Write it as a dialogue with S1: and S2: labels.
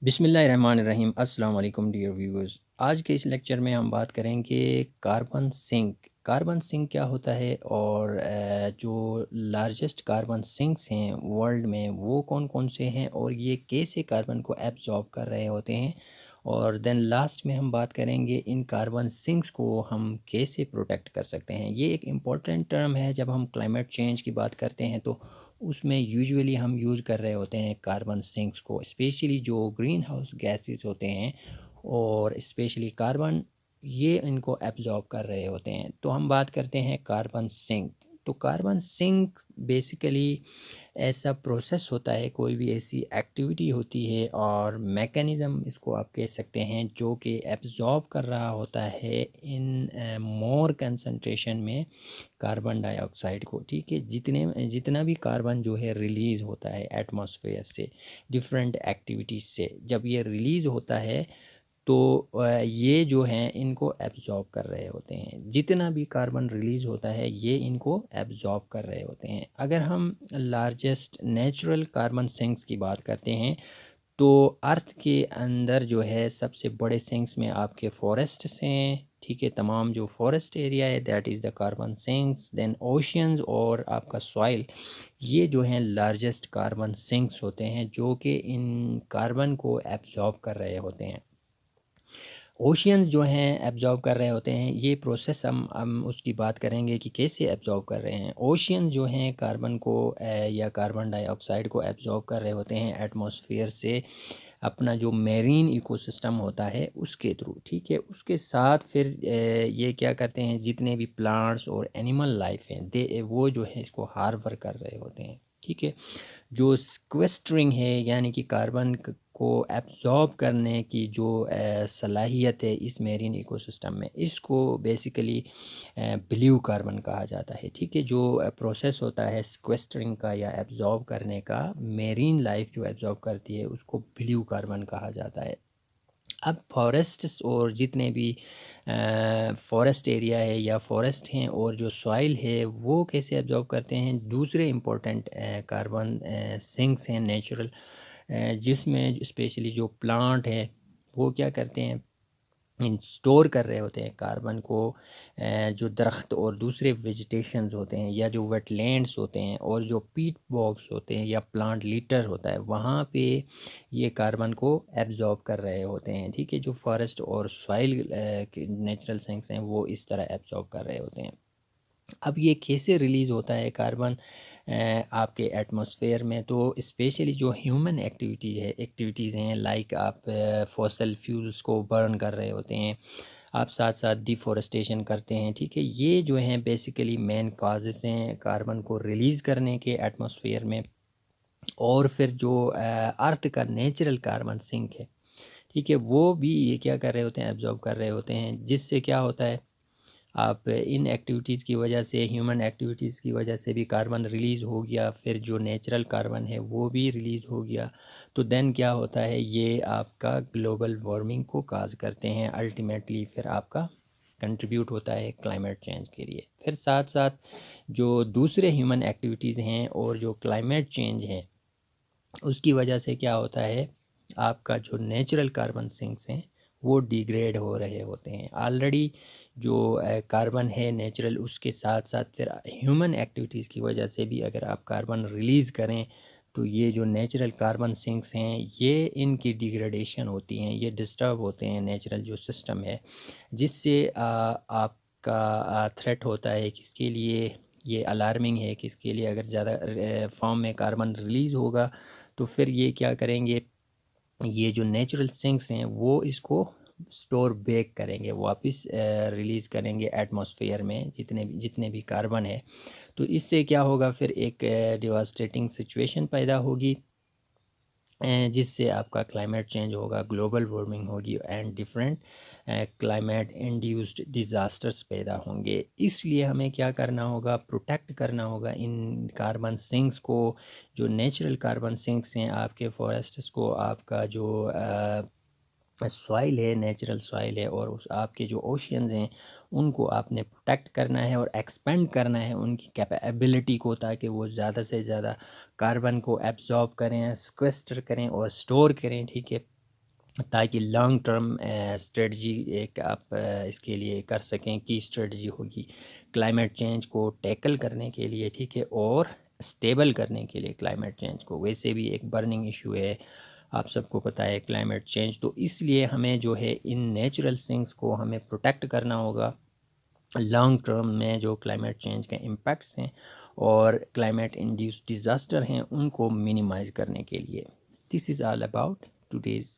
S1: बिस्मिल्लाहिर्रहमानिर्रहीम अस्सलाम वालेकुम डियर व्यूअर्स। आज के इस लेक्चर में हम बात करेंगे कार्बन सिंक। कार्बन सिंक क्या होता है और जो लार्जेस्ट कार्बन सिंक्स हैं वर्ल्ड में वो कौन कौन से हैं और ये कैसे कार्बन को एब्जॉर्ब कर रहे होते हैं। और देन लास्ट में हम बात करेंगे इन कार्बन सिंक्स को हम कैसे प्रोटेक्ट कर सकते हैं। ये एक इम्पॉर्टेंट टर्म है जब हम क्लाइमेट चेंज की बात करते हैं, तो उसमें यूजुअली हम यूज़ कर रहे होते हैं कार्बन सिंक्स को, स्पेशली जो ग्रीन हाउस गैसेस होते हैं और स्पेशली कार्बन, ये इनको एब्जॉर्ब कर रहे होते हैं। तो हम बात करते हैं कार्बन सिंक। तो कार्बन सिंक बेसिकली ऐसा प्रोसेस होता है, कोई भी ऐसी एक्टिविटी होती है और मैकेनिज़्म इसको आप कह सकते हैं, जो कि एब्जॉर्ब कर रहा होता है इन मोर कंसंट्रेशन में कार्बन डाइऑक्साइड को। ठीक है, जितना भी कार्बन जो है रिलीज़ होता है एटमॉस्फेयर से, डिफरेंट एक्टिविटीज़ से, जब ये रिलीज़ होता है तो ये जो हैं इनको एब्जॉर्ब कर रहे होते हैं। जितना भी कार्बन रिलीज़ होता है ये इनको एब्जॉर्ब कर रहे होते हैं। अगर हम लार्जेस्ट नेचुरल कार्बन सिंक्स की बात करते हैं, तो अर्थ के अंदर जो है सबसे बड़े सिंक्स में आपके फॉरेस्ट्स हैं। ठीक है, तमाम जो फॉरेस्ट एरिया है that is the carbon sinks. Then oceans और आपका सॉइल, ये जो हैं लार्जेस्ट कार्बन सिंक्स होते हैं जो कि इन कार्बन को एब्जॉर्ब कर रहे होते हैं। ओशियंस जो हैं एब्जॉर्ब कर रहे होते हैं। ये प्रोसेस हम उसकी बात करेंगे कि कैसे एब्जॉर्ब कर रहे हैं। ओशियन जो हैं कार्बन को या कार्बन डाइऑक्साइड को एब्जॉर्ब कर रहे होते हैं एटमॉस्फेयर से, अपना जो मेरीन इकोसिस्टम होता है उसके थ्रू। ठीक है, उसके साथ फिर ये क्या करते हैं, जितने भी प्लांट्स और एनिमल लाइफ हैं दे वो जो है इसको हार्बर कर रहे होते हैं। ठीक है, जो स्क्वेस्टरिंग है यानी कि कार्बन को एब्जॉर्ब करने की जो सलाहियत है इस मेरीन इकोसिस्टम में, इसको बेसिकली ब्लू कार्बन कहा जाता है। ठीक है, जो प्रोसेस होता है स्क्वेस्टरिंग का या एब्जॉर्ब करने का, मेरीन लाइफ जो एब्जॉर्ब करती है उसको ब्लू कार्बन कहा जाता है। अब फॉरेस्ट्स और जितने भी फॉरेस्ट एरिया है या फॉरेस्ट हैं और जो सॉइल है वो कैसे एब्जॉर्ब करते हैं, दूसरे इम्पोर्टेंट कार्बन सिंक्स हैं नेचुरल, जिसमें स्पेशली जो प्लांट है वो क्या करते हैं, स्टोर कर रहे होते हैं कार्बन को। जो दरख्त और दूसरे वेजिटेशंस होते हैं या जो वेटलैंड्स होते हैं और जो पीट बॉक्स होते हैं या प्लांट लीटर होता है, वहाँ पे ये कार्बन को एब्जॉर्ब कर रहे होते हैं। ठीक है, जो फॉरेस्ट और सॉइल के नेचुरल सिंक्स हैं वो इस तरह एब्जॉर्ब कर रहे होते हैं। अब ये कैसे रिलीज़ होता है कार्बन आपके एटमॉस्फेयर में, तो स्पेशली जो ह्यूमन एक्टिविटीज़ हैं लाइक आप फॉसल फ्यूल्स को बर्न कर रहे होते हैं, आप साथ साथ डिफॉरेस्टेशन करते हैं। ठीक है, ये जो हैं बेसिकली मेन काजेज़ हैं कार्बन को रिलीज़ करने के एटमॉस्फेयर में। और फिर जो अर्थ का नेचुरल कार्बन सिंक है, ठीक है, वो भी ये क्या कर रहे होते हैं, एब्जॉर्ब कर रहे होते हैं। जिससे क्या होता है, आप इन एक्टिविटीज़ की वजह से, ह्यूमन एक्टिविटीज़ की वजह से भी कार्बन रिलीज़ हो गया, फिर जो नेचुरल कार्बन है वो भी रिलीज़ हो गया। तो देन क्या होता है, ये आपका ग्लोबल वार्मिंग को काज करते हैं। अल्टीमेटली फिर आपका कंट्रीब्यूट होता है क्लाइमेट चेंज के लिए। फिर साथ साथ जो दूसरे ह्यूमन एक्टिविटीज़ हैं और जो क्लाइमेट चेंज है उसकी वजह से क्या होता है, आपका जो नेचुरल कार्बन सिंक्स हैं वो डिग्रेड हो रहे होते हैं। ऑलरेडी जो कार्बन है नेचुरल, उसके साथ साथ फिर ह्यूमन एक्टिविटीज़ की वजह से भी अगर आप कार्बन रिलीज़ करें, तो ये जो नेचुरल कार्बन सिंक्स हैं ये इनकी डिग्रेडेशन होती हैं, ये डिस्टर्ब होते हैं नेचुरल जो सिस्टम है। जिससे आपका थ्रेट होता है किसके लिए, ये अलार्मिंग है किसके लिए, अगर ज़्यादा फॉर्म में कार्बन रिलीज़ होगा तो फिर ये क्या करेंगे, ये जो नेचुरल सिंक्स हैं वो इसको स्टोर बैक करेंगे, वापस रिलीज़ करेंगे एटमॉस्फेयर में जितने भी कार्बन है। तो इससे क्या होगा, फिर एक डिवास्टेटिंग सिचुएशन पैदा होगी, जिससे आपका क्लाइमेट चेंज होगा, ग्लोबल वार्मिंग होगी and different climate induced disasters पैदा होंगे। इसलिए हमें क्या करना होगा, प्रोटेक्ट करना होगा इन कार्बन सिंक्स को, जो नेचुरल कार्बन सिंक्स हैं आपके फॉरेस्ट्स को, आपका जो सॉइल है नेचुरल सॉइल है, और उस आपके जो ओशियंस हैं उनको आपने प्रोटेक्ट करना है और एक्सपेंड करना है उनकी कैपेबिलिटी को, ताकि वो ज़्यादा से ज़्यादा कार्बन को एब्जॉर्ब करें, स्क्वेस्टर करें और स्टोर करें। ठीक है, ताकि लॉन्ग टर्म स्ट्रेटजी एक आप इसके लिए कर सकें कि स्ट्रेटजी होगी क्लाइमेट चेंज को टैकल करने के लिए, ठीक है, और स्टेबल करने के लिए क्लाइमेट चेंज को। वैसे भी एक बर्निंग इशू है, आप सबको पता है क्लाइमेट चेंज, तो इसलिए हमें जो है इन नेचुरल थिंग्स को हमें प्रोटेक्ट करना होगा लॉन्ग टर्म में। जो क्लाइमेट चेंज के इम्पैक्ट्स हैं और क्लाइमेट इंड्यूस्ड डिज़ास्टर हैं उनको मिनिमाइज़ करने के लिए। This is all about today's